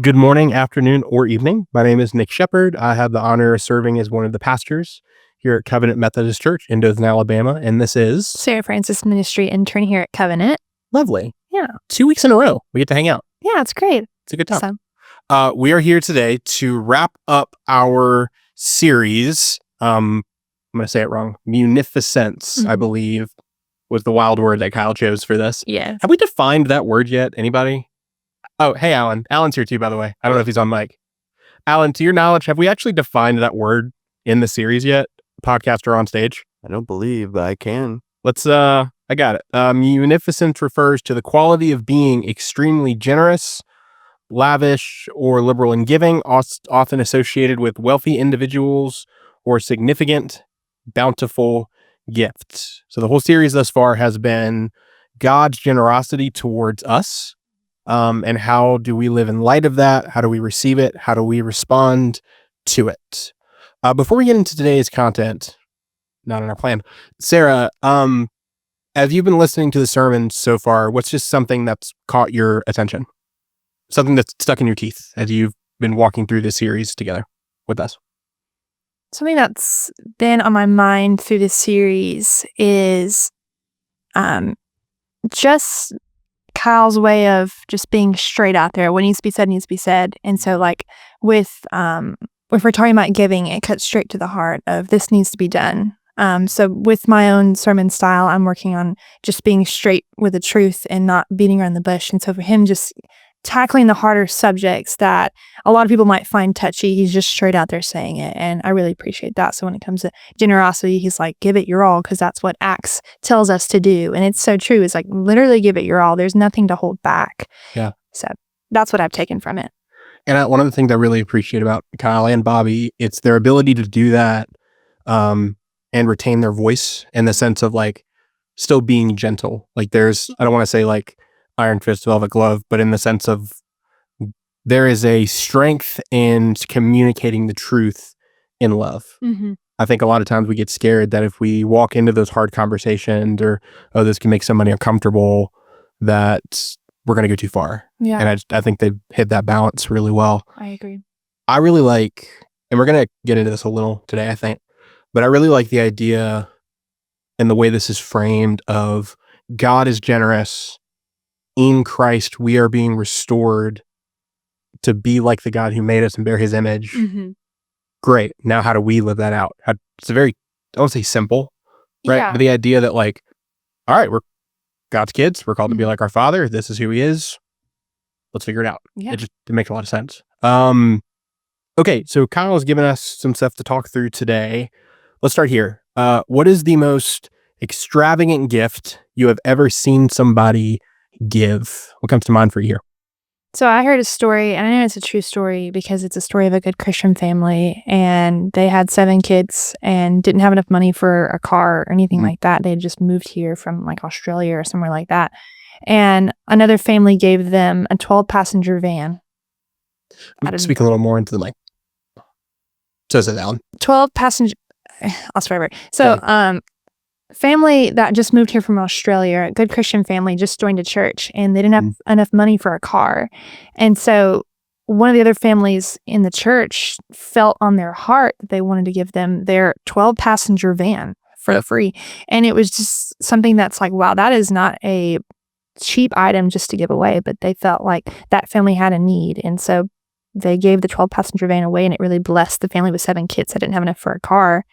Good morning, afternoon, or evening. My name is Nick Shepard. I have the honor of serving as one of the pastors here at Covenant Methodist Church in Dothan, Alabama, and this is Sarah Francis Ministry intern here at Covenant. lovely. Yeah. 2 weeks in a row, we get to hang out. Yeah, it's great. It's a good time. We are here today to wrap up our series. I'm going to say it wrong. Munificence, I believe, was the wild word that Kyle chose for this. Yeah. Have we defined that word yet? Anybody? Oh, hey, Alan. Alan's here too, by the way. I don't know if he's on mic. Alan, to your knowledge, have we actually defined that word in the series yet? Podcast or on stage? I don't believe, but I can. I got it. Munificence refers to the quality of being extremely generous, lavish, or liberal in giving, often associated with wealthy individuals or significant, bountiful gifts. So the whole series thus far has been God's generosity towards us. And how do we live in light of that? How do we receive it? How do we respond to it? Before we get into today's content, not in our plan, Sarah, as you've been listening to the sermon so far, what's just something that's caught your attention? Something that's stuck in your teeth as you've been walking through this series together with us? Something that's been on my mind through this series is just Kyle's way of just being straight out there. What needs to be said needs to be said. And so like if we're talking about giving, it cuts straight to the heart of this needs to be done. So with my own sermon style, I'm working on just being straight with the truth and not beating around the bush. And so for him, just tackling the harder subjects that a lot of people might find touchy, he's just straight out there saying it. And I really appreciate that. So when it comes to generosity, he's like, give it your all, because that's what Acts tells us to do. And it's so true. It's like, literally give it your all. There's nothing to hold back. Yeah. So that's what I've taken from it. And one of the things I really appreciate about Kyle and Bobby, it's their ability to do that and retain their voice in the sense of like still being gentle. Like I don't want to say like iron fist, velvet glove, but in the sense of there is a strength in communicating the truth in love. Mm-hmm. I think a lot of times we get scared that if we walk into those hard conversations or, oh, this can make somebody uncomfortable, that we're going to go too far. Yeah. And I think they've hit that balance really well. I agree. I really like, and we're going to get into this a little today, I think, but I really like the idea and the way this is framed of God is generous. In Christ, we are being restored to be like the God who made us and bear his image. Mm-hmm. Great. Now, how do we live that out? It's a very, I won't say simple, right? Yeah. But the idea that like, all right, we're God's kids. We're called to be like our Father. This is who he is. Let's figure it out. Yeah. It makes a lot of sense. Okay, so Kyle has given us some stuff to talk through today. Let's start here. What is the most extravagant gift you have ever seen somebody give? What comes to mind for you here? So I heard a story, and I know it's a true story because it's a story of a good Christian family, and they had 7 kids and didn't have enough money for a car or anything like that. They had just moved here from like Australia or somewhere like that. And another family gave them a 12-passenger van. Speak a little more into the mic. So says Alan. 12-passenger, I'll start over. So, family that just moved here from Australia, a good Christian family, just joined a church, and they didn't have enough money for a car. And so one of the other families in the church felt on their heart that they wanted to give them their 12-passenger van for free. And it was just something that's like, wow, that is not a cheap item just to give away, but they felt like that family had a need. And so they gave the 12-passenger van away, and it really blessed the family with 7 kids that didn't have enough for a car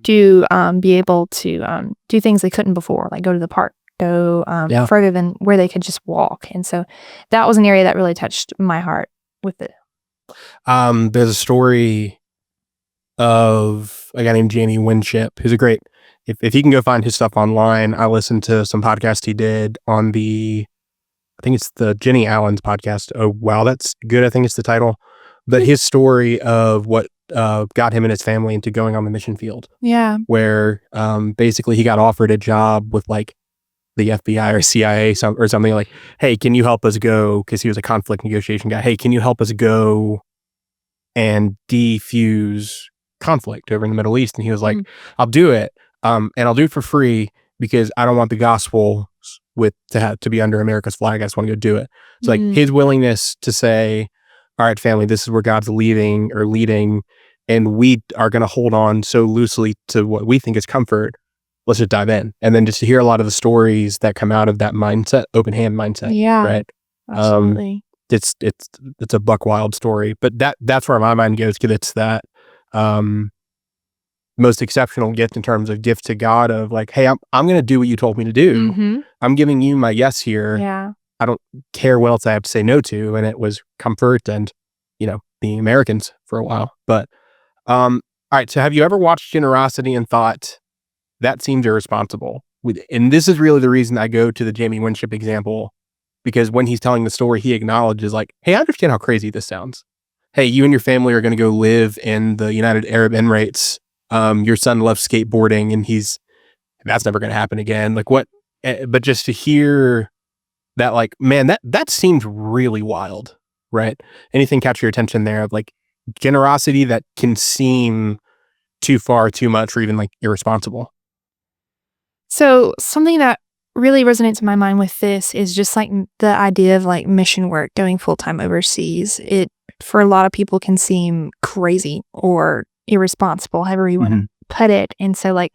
to be able to do things they couldn't before, like go to the park, go further than where they could just walk. And so that was an area that really touched my heart with it. There's a story of a guy named Danny Winship, who's a great, if you can go find his stuff online, I listened to some podcasts he did on I think it's the Jenny Allen's podcast. Oh, wow, that's good. I think it's the title. But his story of what got him and his family into going on the mission field. Yeah. Where basically he got offered a job with like the FBI or CIA or something like, hey, can you help us go? Because he was a conflict negotiation guy. Hey, can you help us go and defuse conflict over in the Middle East? And he was like, I'll do it. And I'll do it for free because I don't want the gospel to be under America's flag. I just want to go do it. So like his willingness to say, all right, family, this is where God's leading, and we are going to hold on so loosely to what we think is comfort. Let's just dive in. And then just to hear a lot of the stories that come out of that mindset, open hand mindset. Yeah, right. absolutely. It's a buck wild story, but that's where my mind goes, because it's that most exceptional gift in terms of gift to God of like, hey, I'm going to do what you told me to do. Mm-hmm. I'm giving you my yes here. Yeah. I don't care what else I have to say no to. And it was comfort and, being Americans for a while. But, all right. So have you ever watched Generosity and thought that seems irresponsible? And this is really the reason I go to the Jamie Winship example, because when he's telling the story, he acknowledges like, hey, I understand how crazy this sounds. Hey, you and your family are going to go live in the United Arab Emirates. Your son loves skateboarding and that's never going to happen again. Like what, but just to hear that, like, man, that seems really wild, right? Anything catch your attention there of like generosity that can seem too far, too much, or even like irresponsible? So something that really resonates in my mind with this is just like the idea of like mission work, going full-time overseas. It, for a lot of people, can seem crazy or irresponsible, however you want to put it. And so like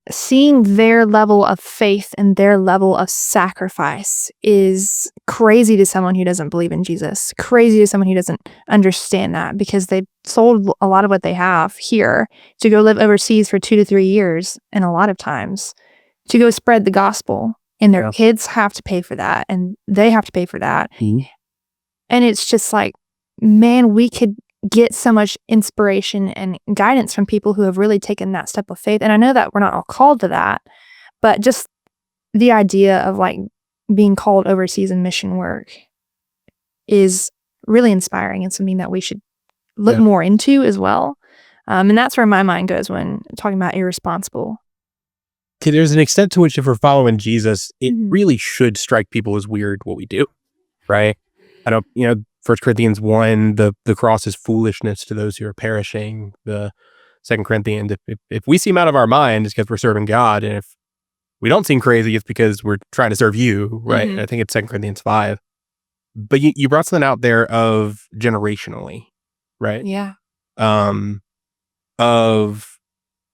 seeing their level of faith and their level of sacrifice is crazy to someone who doesn't believe in Jesus, crazy to someone who doesn't understand that, because they sold a lot of what they have here to go live overseas for 2 to 3 years, and a lot of times to go spread the gospel, and their kids have to pay for that, and they have to pay for that. And it's just like, man, we could get so much inspiration and guidance from people who have really taken that step of faith. And I know that we're not all called to that, but just the idea of like being called overseas in mission work is really inspiring and something that we should look more into as well. And that's where my mind goes when talking about irresponsible. Okay, there's an extent to which if we're following Jesus, it really should strike people as weird what we do, right? I don't, 1 Corinthians 1, the cross is foolishness to those who are perishing. The 2 Corinthians, if we seem out of our mind, it's because we're serving God. And if we don't seem crazy, it's because we're trying to serve you, right? And I think it's 2 Corinthians 5. But you brought something out there of generationally, right? Yeah. Of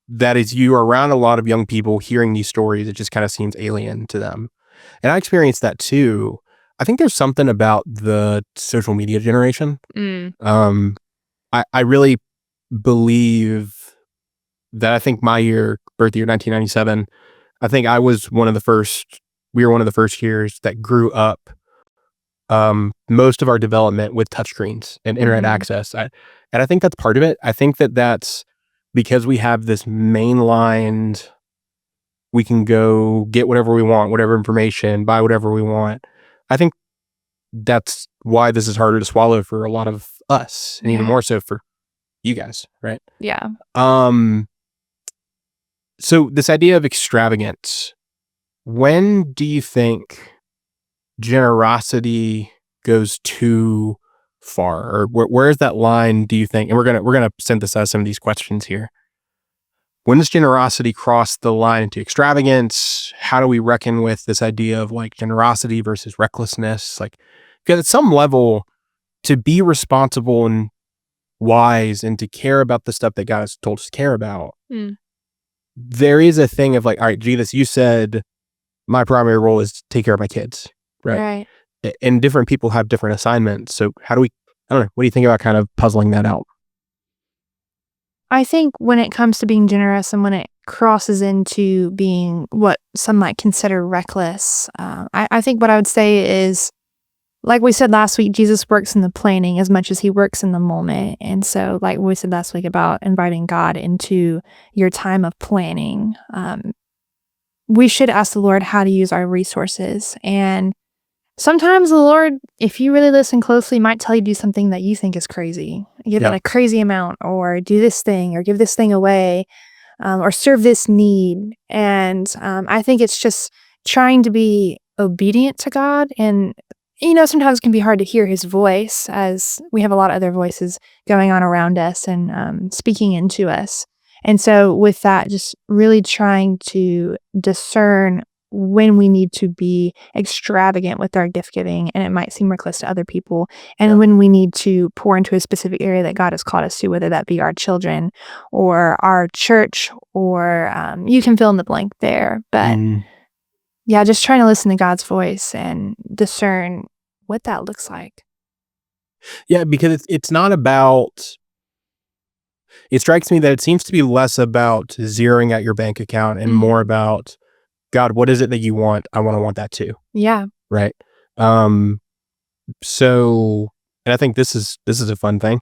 that is, you are around a lot of young people hearing these stories, it just kind of seems alien to them. And I experienced that too. I think there's something about the social media generation. I really believe that I think my birth year, 1997, I think we were one of the first years that grew up most of our development with touchscreens and internet access. And I think that's part of it. I think that's because we have this mainlined, we can go get whatever we want, whatever information, buy whatever we want. I think that's why this is harder to swallow for a lot of us, and even more so for you guys, right? Yeah. So this idea of extravagance, when do you think generosity goes too far, or where is that line, do you think? And we're gonna synthesize some of these questions here. When does generosity cross the line into extravagance? How do we reckon with this idea of like generosity versus recklessness? Like, because at some level, to be responsible and wise and to care about the stuff that God has told us to care about, there is a thing of like, all right, Jesus, you said my primary role is to take care of my kids, right? And different people have different assignments. So how do we, I don't know, what do you think about kind of puzzling that out? I think when it comes to being generous and when it crosses into being what some might consider reckless, I think what I would say is, like we said last week, Jesus works in the planning as much as he works in the moment. And so like we said last week about inviting God into your time of planning, we should ask the Lord how to use our resources. And sometimes the Lord, if you really listen closely, might tell you to do something that you think is crazy. Give it a crazy amount, or do this thing, or give this thing away, or serve this need. And I think it's just trying to be obedient to God. And, sometimes it can be hard to hear his voice, as we have a lot of other voices going on around us and speaking into us. And so with that, just really trying to discern when we need to be extravagant with our gift giving and it might seem reckless to other people, and when we need to pour into a specific area that God has called us to, whether that be our children or our church or you can fill in the blank there. But yeah, just trying to listen to God's voice and discern what that looks like. Yeah, because it's not about, it strikes me that it seems to be less about zeroing out your bank account and more about, God, what is it that you want? I want that too. Yeah. Right. So, and I think this is a fun thing.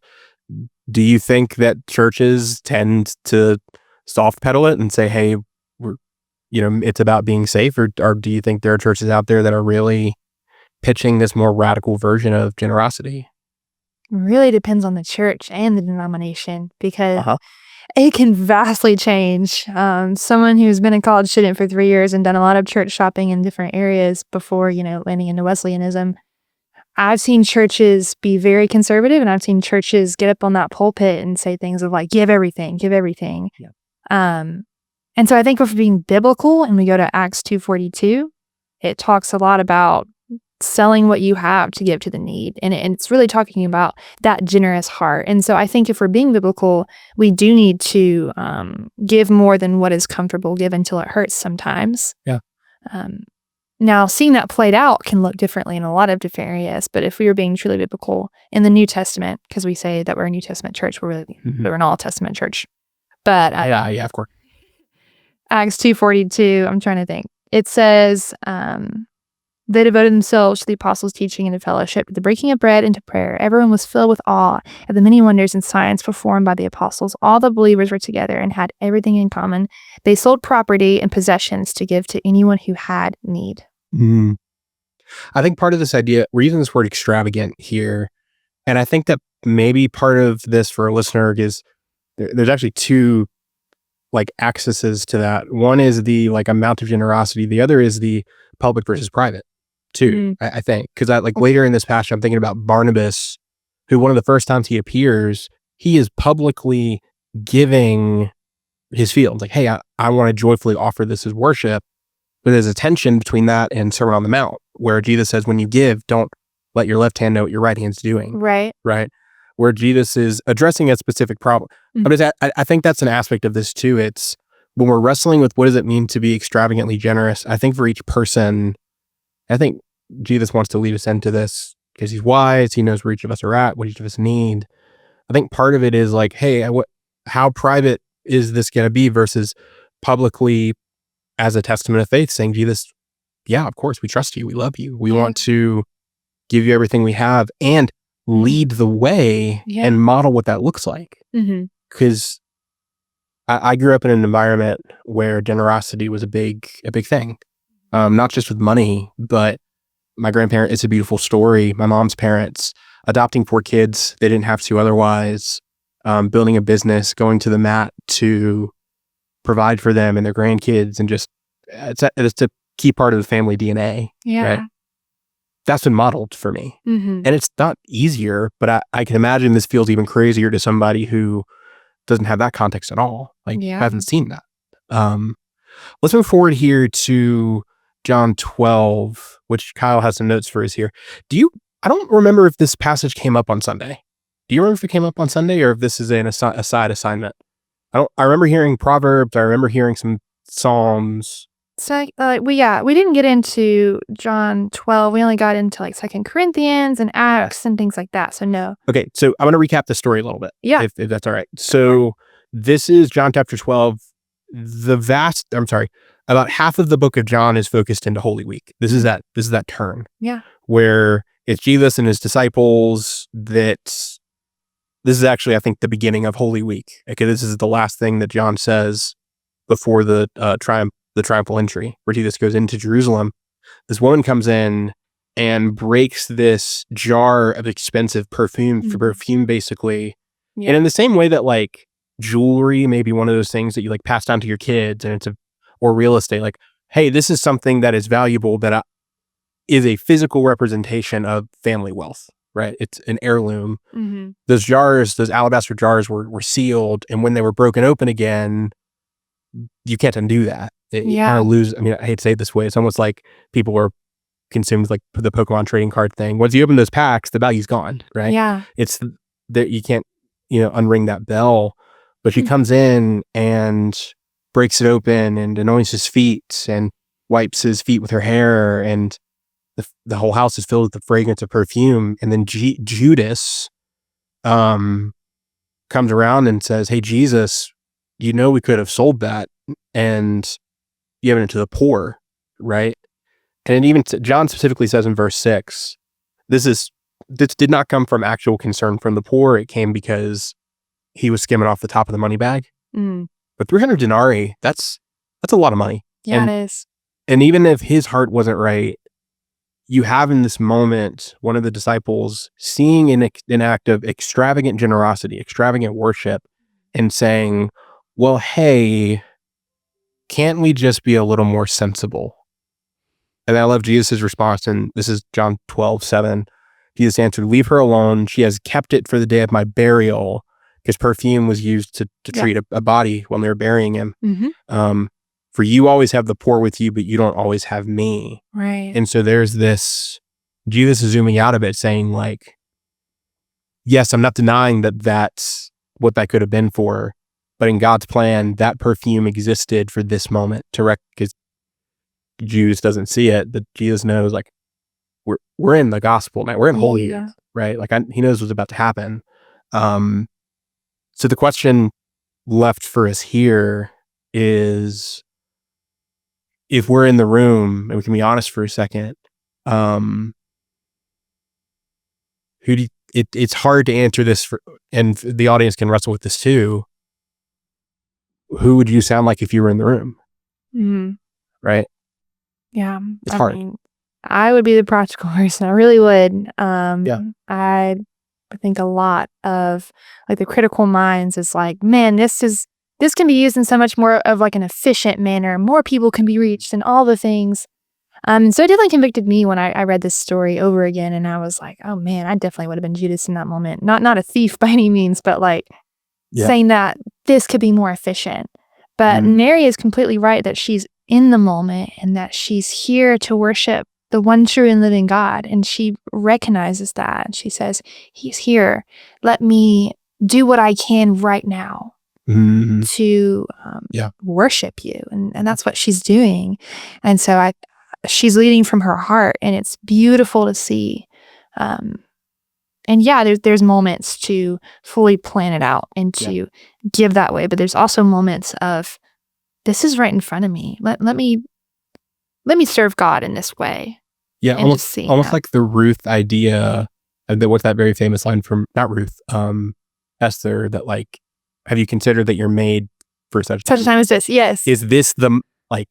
Do you think that churches tend to soft pedal it and say, hey, it's about being safe, or do you think there are churches out there that are really pitching this more radical version of generosity? Really depends on the church and the denomination, because it can vastly change. Someone who's been a college student for 3 years and done a lot of church shopping in different areas before, landing into Wesleyanism, I've seen churches be very conservative, and I've seen churches get up on that pulpit and say things of like, give everything. Yeah. And so I think if we're being biblical and we go to Acts 2:42, it talks a lot about selling what you have to give to the need. And it's really talking about that generous heart. And so I think if we're being biblical, we do need to give more than what is comfortable, give until it hurts sometimes. Yeah. Now, seeing that played out can look differently in a lot of different areas. But if we are being truly biblical in the New Testament, because we say that we're a New Testament church, we're an Old Testament church. But yeah, of course. Acts 2:42, I'm trying to think. It says, they devoted themselves to the apostles' teaching and to fellowship, to the breaking of bread and to prayer. Everyone was filled with awe at the many wonders and signs performed by the apostles. All the believers were together and had everything in common. They sold property and possessions to give to anyone who had need. I think part of this idea, we're using this word extravagant here, and I think that maybe part of this for a listener is there's actually two axes to that. One is the amount of generosity. The other is the public versus private too. I think, because later in this passage, I'm thinking about Barnabas, who one of the first times he appears, he is publicly giving his fields. Like, hey, I want to joyfully offer this as worship. But there's a tension between that and Sermon on the Mount, where Jesus says, when you give, don't let your left hand know what your right hand's doing. Right. Where Jesus is addressing a specific problem. But I think that's an aspect of this too. It's when we're wrestling with what does it mean to be extravagantly generous, I think for each person, I think Jesus wants to lead us into this because he's wise. He knows where each of us are at, what each of us need. I think part of it is like, hey, how private is this going to be versus publicly as a testament of faith, saying, Jesus, yeah, of course, we trust you. We love you. We want to give you everything we have and lead the way and model what that looks like. Because I grew up in an environment where generosity was a big thing. Not just with money, but my grandparent, it's a beautiful story. My mom's parents adopting 4 kids. They didn't have to otherwise, building a business, going to the mat to provide for them and their grandkids. And just, it's a key part of the family DNA. Yeah. Right? That's been modeled for me. And it's not easier, but I can imagine this feels even crazier to somebody who doesn't have that context at all. Hasn't seen that. Let's move forward here to John 12, which Kyle has some notes for us here. I don't remember if this passage came up on Sunday. Do you remember if it came up on Sunday or if this is a side assignment? I remember hearing Proverbs. I remember hearing some Psalms. So, we didn't get into John 12. We only got into 2 Corinthians and Acts and things like that. So no. Okay, so I'm going to recap the story a little bit. Yeah. If that's all right. So this is John chapter 12. About half of the book of John is focused into Holy Week. This is that turn. Yeah. Where it's Jesus and his disciples this is actually, I think, the beginning of Holy Week. Okay, this is the last thing that John says before the triumphal entry, where Jesus goes into Jerusalem. This woman comes in and breaks this jar of expensive perfume, for perfume basically. Yeah. And in the same way that jewelry may be one of those things that you pass down to your kids, and or real estate, hey, this is something that is valuable, that is a physical representation of family wealth, right? It's an heirloom. Those alabaster jars were sealed, and when they were broken open again, you can't undo that. You kind of lose. I mean, I hate to say it this way. It's almost like people were consumed like the Pokemon trading card thing. Once you open those packs, the value's gone, right? Yeah. It's that you can't, unring that bell. But she comes in and breaks it open and anoints his feet and wipes his feet with her hair, and the whole house is filled with the fragrance of perfume. And then Judas comes around and says, "Hey, Jesus, we could have sold that and given it to the poor," right? And even John specifically says in verse 6, this did not come from actual concern from the poor. It came because he was skimming off the top of the money bag. But 300 denarii, that's a lot of money. Yeah, it is. And even if his heart wasn't right, you have in this moment one of the disciples seeing an act of extravagant generosity, extravagant worship, and saying, well, hey, can't we just be a little more sensible? And I love Jesus' response, and this is John 12:7. Jesus answered, "Leave her alone. She has kept it for the day of my burial," because perfume was used to treat a body when they were burying him. For you always have the poor with you, but you don't always have me. Right. And so there's this, Jesus is zooming out of it, saying like, yes, I'm not denying that that's what that could have been for, but in God's plan, that perfume existed for this moment because Judas doesn't see it, but Jesus knows, like, we're in the gospel now. We're in Holy Week, right? Like, he knows what's about to happen. So the question left for us here is, if we're in the room and we can be honest for a second, it's hard to answer this and the audience can wrestle with this too. Who would you sound like if you were in the room? Right? Yeah. It's hard. I would be the practical person. I really would. I think a lot of like the critical minds is like, man, this can be used in so much more of like an efficient manner. More people can be reached and all the things. So it definitely convicted me when I read this story over again, and I was like, oh man, I definitely would have been Judas in that moment. Not a thief by any means, but like saying that this could be more efficient. But Mary is completely right that she's in the moment and that she's here to worship the one true and living God. And she recognizes that. She says, he's here. Let me do what I can right now to worship you. And that's what she's doing. And so she's leading from her heart, and it's beautiful to see. And there's moments to fully plan it out and to give that way. But there's also moments of, this is right in front of me. Let me serve God in this way. Yeah, almost like the Ruth idea. What's that very famous line from, not Ruth, Esther, that like, have you considered that you're made for such a time as this? Yes. Is this the, like,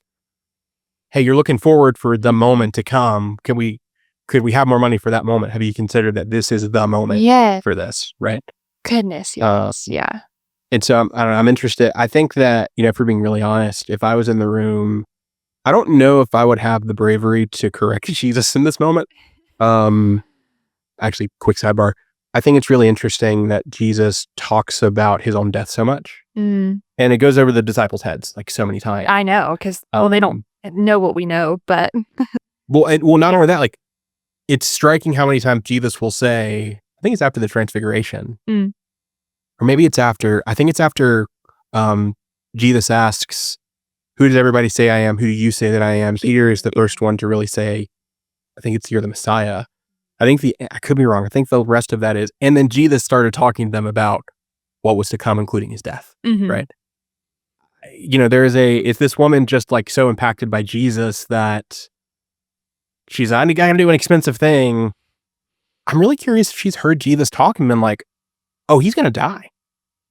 hey, you're looking forward for the moment to come. Could we have more money for that moment? Have you considered that this is the moment for this, right? Goodness, yes. Yeah. And so I don't know, I'm interested. I think that, if we're being really honest, if I was in the room, I don't know if I would have the bravery to correct Jesus in this moment. Actually, quick sidebar. I think it's really interesting that Jesus talks about his own death so much. And it goes over the disciples' heads like so many times. I know, because they don't know what we know, but well, not only that, like, it's striking how many times Jesus will say, I think it's after the transfiguration, or maybe it's after. I think it's after Jesus asks, "Who does everybody say I am? Who do you say that I am?" Peter is the first one to really say, I think you're the Messiah. I could be wrong. I think the rest of that is, and then Jesus started talking to them about what was to come, including his death, right? Is this woman just like so impacted by Jesus that she's, I gotta do an expensive thing. I'm really curious if she's heard Jesus talk and been like, oh, he's gonna die.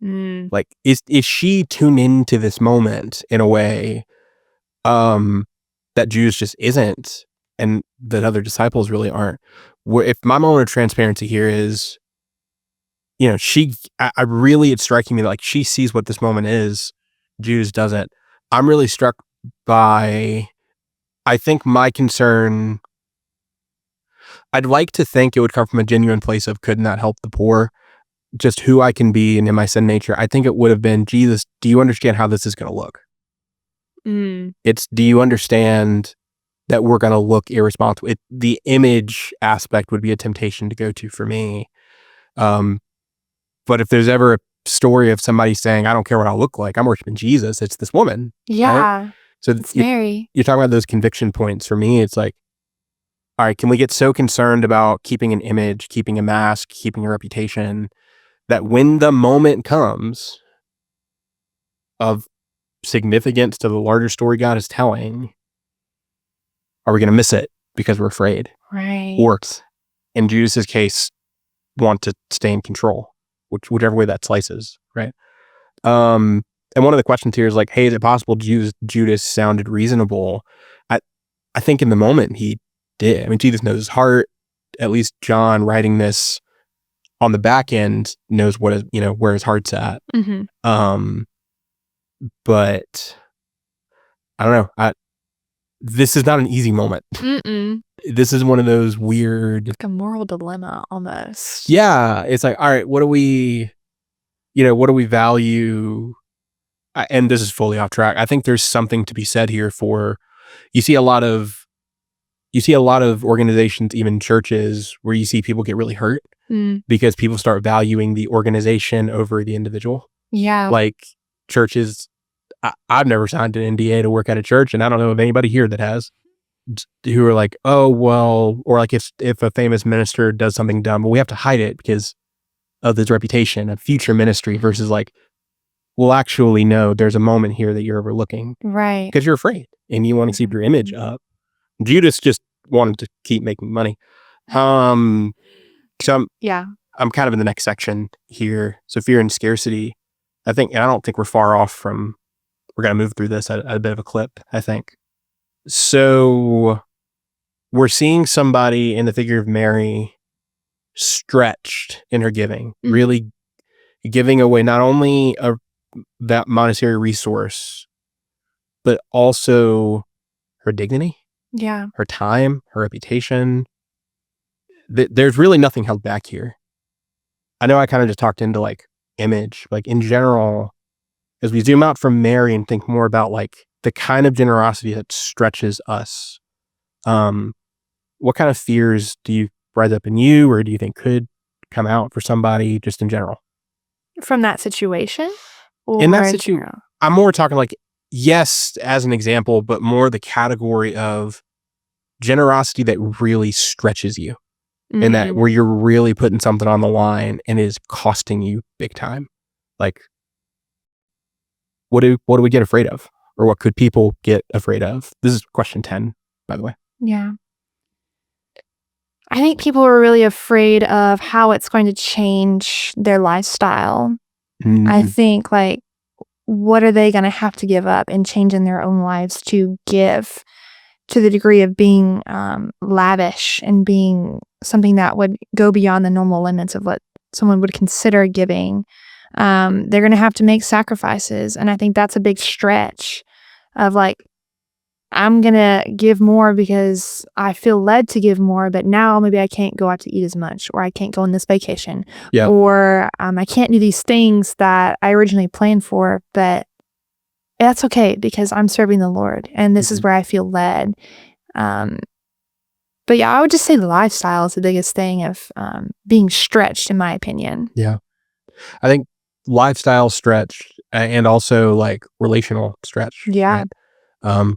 Like, is she tuned into this moment in a way that Judas just isn't, and that other disciples really aren't? If my moment of transparency here is, it's striking me that like she sees what this moment is, Judas doesn't. I'm really struck by, I think my concern, I'd like to think it would come from a genuine place of, couldn't that help the poor? Just who I can be and in my sin nature. I think it would have been, Jesus, do you understand how this is going to look? It's, do you understand that we're going to look irresponsible? The image aspect would be a temptation to go to for me. But if there's ever a story of somebody saying, I don't care what I look like, I'm worshiping Jesus, it's this woman. Yeah. Right? So It's Mary. you're talking about those conviction points. For me, it's like, all right, can we get so concerned about keeping an image, keeping a mask, keeping a reputation, that when the moment comes of significance to the larger story God is telling, are we going to miss it because we're afraid? Right. Or, in Judas's case, want to stay in control, whichever way that slices, right? And one of the questions here is like, hey, is it possible Judas sounded reasonable? I think in the moment he did. I mean, Jesus knows his heart. At least John, writing this on the back end, knows what is, where his heart's at. But I don't know. This is not an easy moment. This is one of those weird, like a moral dilemma almost. Yeah, it's like, all right, what do we value? And this is fully off track. I think there's something to be said here for, you see a lot of organizations, even churches, where you see people get really hurt because people start valuing the organization over the individual. Yeah. Like churches, I've never signed an NDA to work at a church, and I don't know of anybody here that has, who are like, oh, well, or like if a famous minister does something dumb, well, we have to hide it because of his reputation of future ministry, versus like, well, actually, no, there's a moment here that you're overlooking. Right. Because you're afraid and you want to keep your image up. Judas just wanted to keep making money. So I'm kind of in the next section here. So fear and scarcity. I don't think we're far off from, we're going to move through this at a bit of a clip, I think. So we're seeing somebody in the figure of Mary stretched in her giving, really giving away not only that monetary resource, but also her dignity, her time, her reputation. There's really nothing held back here. I know I kind of just talked into like image, like in general, as we zoom out from Mary and think more about like the kind of generosity that stretches us. What kind of fears do you rise up in you, or do you think could come out for somebody just in general? From that situation? In that situation, I'm more talking like, yes, as an example, but more the category of generosity that really stretches you, and that where you're really putting something on the line and is costing you big time. Like, what do we get afraid of, or what could people get afraid of? This is question 10, by the way. Yeah. I think people are really afraid of how it's going to change their lifestyle. I think like, what are they going to have to give up and change in their own lives to give to the degree of being lavish and being something that would go beyond the normal limits of what someone would consider giving. They're going to have to make sacrifices. And I think that's a big stretch of like, I'm going to give more because I feel led to give more, but now maybe I can't go out to eat as much, or I can't go on this vacation, or I can't do these things that I originally planned for, but that's okay because I'm serving the Lord and this is where I feel led. But yeah, I would just say the lifestyle is the biggest thing of being stretched, in my opinion. Yeah. I think lifestyle stretch and also like relational stretch. Yeah. Right?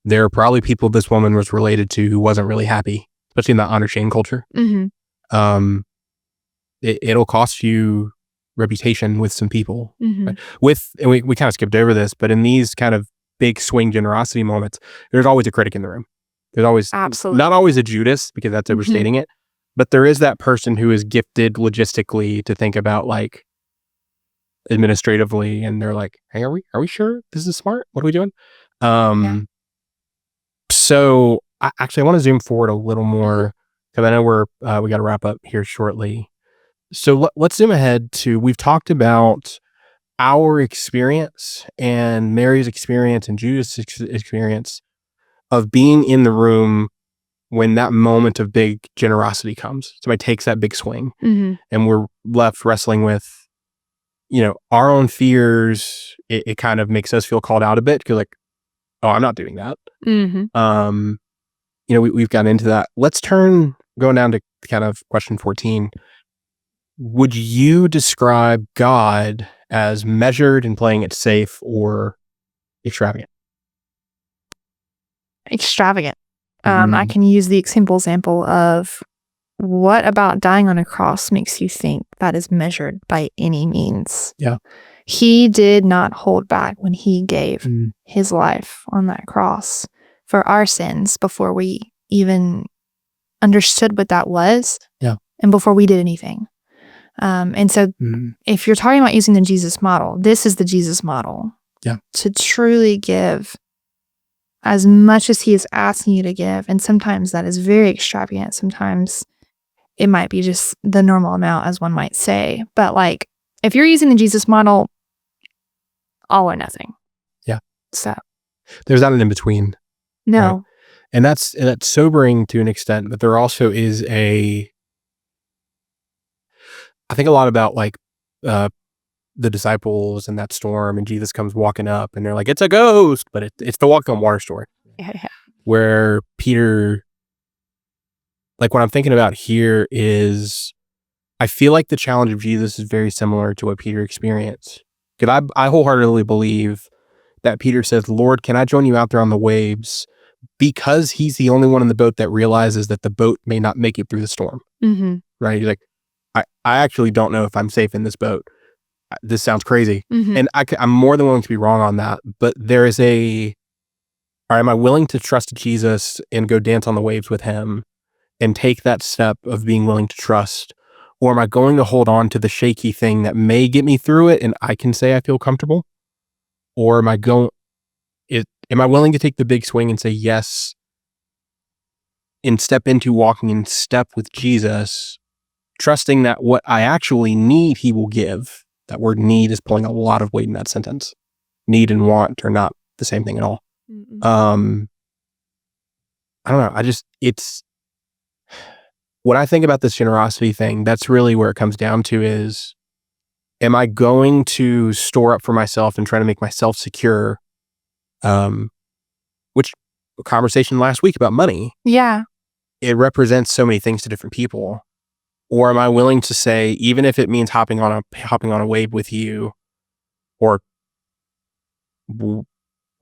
There are probably people this woman was related to who wasn't really happy, especially in that honor shame culture. It'll cost you reputation with some people. Right? And we kind of skipped over this, but in these kind of big swing generosity moments, there's always a critic in the room. There's always, not always a Judas, because that's overstating it, but there is that person who is gifted logistically to think about like administratively, and they're like, hey, are we sure this is smart? What are we doing? So I want to zoom forward a little more, because I know we got to wrap up here shortly. So let's zoom ahead to, we've talked about our experience and Mary's experience and Judas' experience of being in the room when that moment of big generosity comes. Somebody takes that big swing, and we're left wrestling with, our own fears. It kind of makes us feel called out a bit, because like, oh, I'm not doing that. Mm-hmm. We've gotten into that. Let's going down to kind of question 14. Would you describe God as measured and playing it safe or extravagant? Extravagant. I can use the example of what about dying on a cross makes you think that is measured by any means? Yeah. He did not hold back when he gave his life on that cross for our sins before we even understood what that was. Yeah. And before we did anything. And so if you're talking about using the Jesus model, this is the Jesus model. Yeah. To truly give as much as he is asking you to give. And sometimes that is very extravagant. Sometimes it might be just the normal amount, as one might say. But like, if you're using the Jesus model, all or nothing. Yeah. So there's not an in between. No. Right? And that's sobering to an extent, but there also is I think a lot about like the disciples and that storm, and Jesus comes walking up and they're like, it's a ghost, but it's the walk on water story. Yeah. Where Peter, like what I'm thinking about here is, I feel like the challenge of Jesus is very similar to what Peter experienced. Because I wholeheartedly believe that Peter says, Lord, can I join you out there on the waves? Because he's the only one in the boat that realizes that the boat may not make it through the storm. Mm-hmm. Right? He's like, I actually don't know if I'm safe in this boat. This sounds crazy. Mm-hmm. And I'm more than willing to be wrong on that. But there is am I willing to trust Jesus and go dance on the waves with him and take that step of being willing to trust? Or am I going to hold on to the shaky thing that may get me through it and I can say I feel comfortable? Or am I willing to take the big swing and say yes and step into walking in step with Jesus, trusting that what I actually need, he will give? That word need is pulling a lot of weight in that sentence. Need and want are not the same thing at all. Mm-mm. I don't know. When I think about this generosity thing, that's really where it comes down to is, am I going to store up for myself and try to make myself secure? Which conversation last week about money. Yeah. It represents so many things to different people. Or am I willing to say, even if it means hopping on a wave with you, or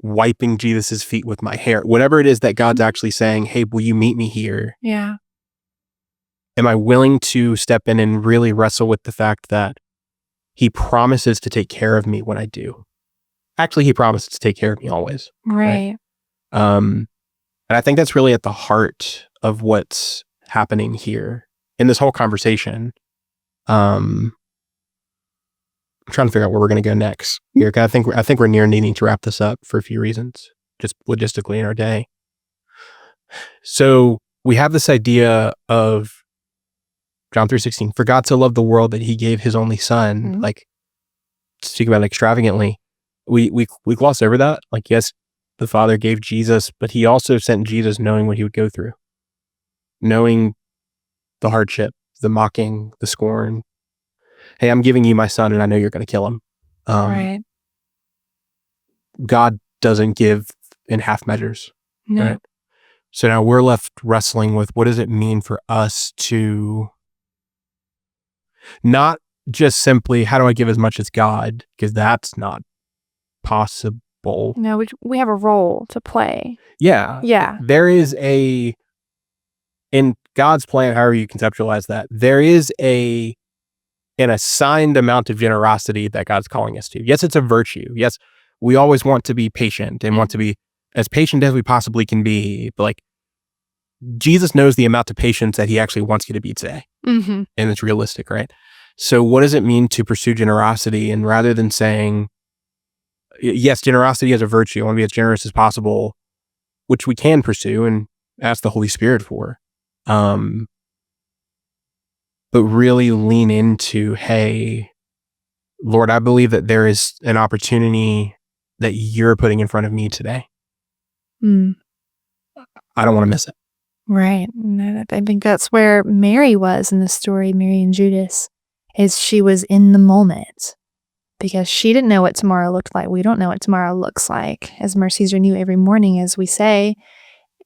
wiping Jesus's feet with my hair, whatever it is that God's actually saying, hey, will you meet me here? Yeah. Am I willing to step in and really wrestle with the fact that he promises to take care of me when I do? Actually, he promises to take care of me always. Right. And I think that's really at the heart of what's happening here in this whole conversation. I'm trying to figure out where we're going to go next here. I think we're near needing to wrap this up for a few reasons, just logistically in our day. So we have this idea of John 3:16, for God so loved the world that he gave his only son. Mm-hmm. Like, speak about it extravagantly. We gloss over that. Like, yes, the Father gave Jesus, but he also sent Jesus knowing what he would go through, knowing the hardship, the mocking, the scorn. Hey, I'm giving you my son and I know you're going to kill him. Right. God doesn't give in half measures. No. Right? So now we're left wrestling with, what does it mean for us to not just simply, how do I give as much as God? Because that's not possible. No, we have a role to play. Yeah. Yeah. There is in God's plan, however you conceptualize that, there is an assigned amount of generosity that God's calling us to. Yes, it's a virtue. Yes, we always want to be patient and want to be as patient as we possibly can be. But like, Jesus knows the amount of patience that he actually wants you to be today. Mm-hmm. And it's realistic, right? So what does it mean to pursue generosity? And rather than saying, yes, generosity is a virtue, I want to be as generous as possible, which we can pursue and ask the Holy Spirit for. But really lean into, hey, Lord, I believe that there is an opportunity that you're putting in front of me today. I don't want to miss it. Right. And I think that's where Mary was in the story, Mary and Judas, is she was in the moment. because she didn't know what tomorrow looked like. We don't know what tomorrow looks like. As mercies are new every morning, as we say.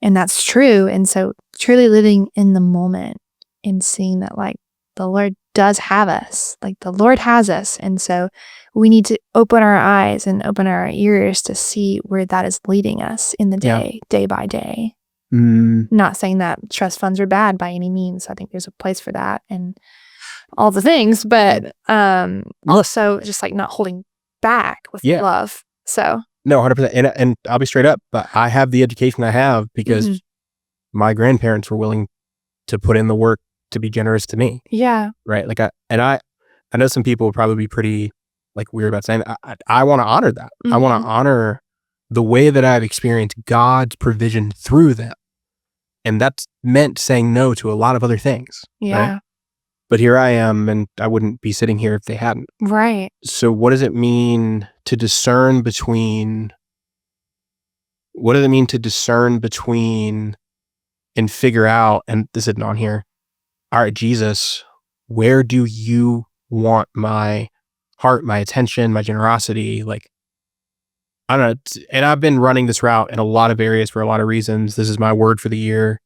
And that's true. And so truly living in the moment and seeing that like the Lord does have us, like the Lord has us. And so we need to open our eyes and open our ears to see where that is leading us in the day, day by day. Not saying that trust funds are bad by any means. I think there's a place for that and all the things, but also just like not holding back with love. So no, 100%. And I'll be straight up, but I have the education I have because my grandparents were willing to put in the work to be generous to me. Yeah. Right. Like I know some people would probably be pretty like weird about saying that. I want to honor that. I want to honor the way that I've experienced God's provision through them. And that's meant saying no to a lot of other things. Yeah. Right? But here I am, and I wouldn't be sitting here if they hadn't. Right. So what does it mean to discern between and figure out, and this isn't on here, all right, Jesus, where do you want my heart, my attention, my generosity? Like, I don't know. And I've been running this route in a lot of areas for a lot of reasons. This is my word for the year,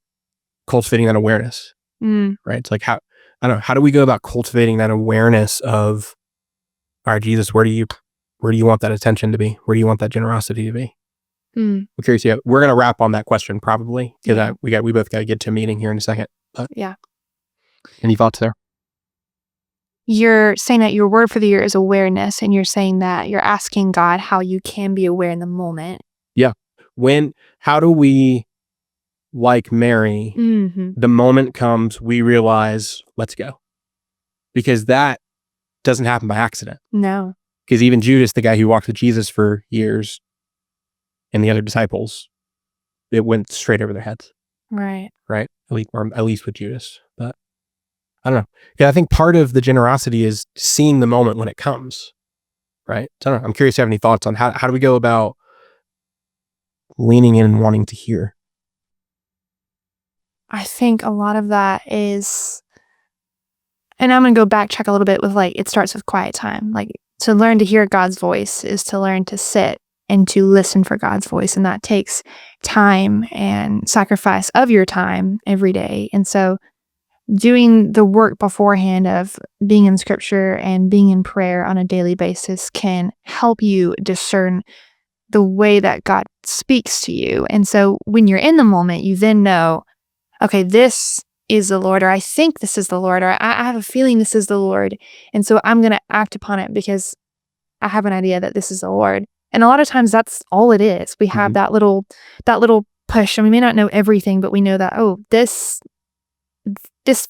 cultivating that awareness, right? It's like, how do we go about cultivating that awareness of, all right, Jesus, where do you want that attention to be? Where do you want that generosity to be? I'm curious. Yeah, we're going to wrap on that question probably because we both got to get to a meeting here in a second. But any thoughts there? You're saying that your word for the year is awareness, and you're saying that you're asking God how you can be aware in the moment. Yeah. How do we, like Mary, the moment comes, we realize, let's go. Because that doesn't happen by accident. No. Because even Judas, the guy who walked with Jesus for years, and the other disciples, it went straight over their heads. Right. Right? At least with Judas. But I don't know. Yeah, I think part of the generosity is seeing the moment when it comes. Right? So I don't know. I'm curious if you have any thoughts on how do we go about leaning in and wanting to hear? I think a lot of that is, and I'm going to go backtrack a little bit with like, it starts with quiet time. Like to learn to hear God's voice is to learn to sit and to listen for God's voice. And that takes time and sacrifice of your time every day. And so doing the work beforehand of being in scripture and being in prayer on a daily basis can help you discern the way that God speaks to you. And so when you're in the moment, you then know, okay, this is the Lord, or I think this is the Lord, or I have a feeling this is the Lord. And so I'm going to act upon it because I have an idea that this is the Lord. And a lot of times that's all it is. We have that little push, and we may not know everything, but we know that, oh, this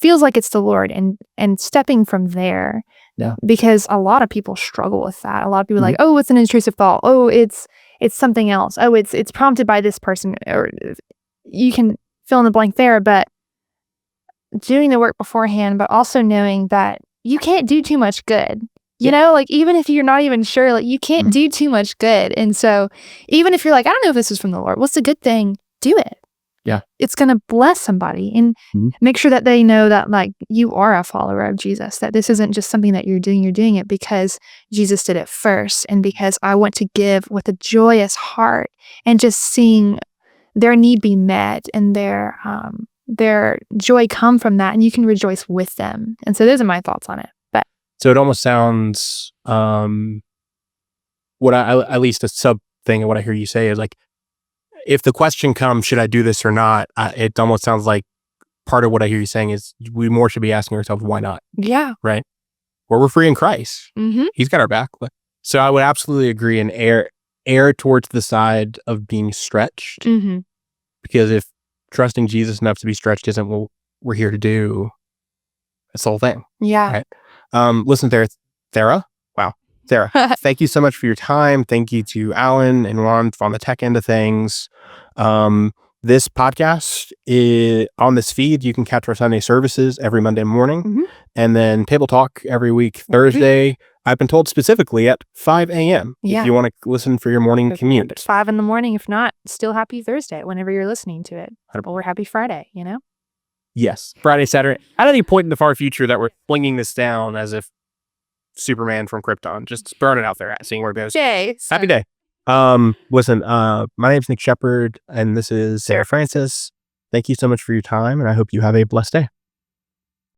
feels like it's the Lord, and stepping from there. Yeah. Because a lot of people struggle with that. A lot of people are like, oh, it's an intrusive thought. Oh, it's something else. Oh, it's prompted by this person, or you can fill in the blank there. But doing the work beforehand, but also knowing that you can't do too much good. You know, like even if you're not even sure, like you can't do too much good. And so even if you're like, I don't know if this is from the Lord, what's the good thing? Do it. Yeah. It's going to bless somebody, and make sure that they know that like you are a follower of Jesus, that this isn't just something that you're doing it because Jesus did it first, and because I want to give with a joyous heart, and just seeing their need be met and their joy come from that, and you can rejoice with them. And so those are my thoughts on it. But so it almost sounds what I at least a sub thing of what I hear you say is like, if the question comes, should I do this or not? It almost sounds like part of what I hear you saying is we more should be asking ourselves, why not? Yeah. Right? Or we're free in Christ. He's got our back. So I would absolutely agree and err towards the side of being stretched. Because if trusting Jesus enough to be stretched isn't what we're here to do, it's the whole thing. Yeah. Right? Listen, Sarah. Wow. Sarah, thank you so much for your time. Thank you to Alan and Ron on the tech end of things. This podcast is on this feed. You can catch our Sunday services every Monday morning, and then Table Talk every week Thursday. I've been told specifically at 5 a.m. if you want to listen for your morning commute. It's 5 a.m. If not, still happy Thursday whenever you're listening to it. Or happy Friday, you know? Yes. Friday, Saturday. At any point in the far future that we're flinging this down as if Superman from Krypton. Just throwing it out there, seeing where it goes. Yay. Happy day. Listen, my name's Nick Shepard, and this is Sarah Francis. Thank you so much for your time, and I hope you have a blessed day.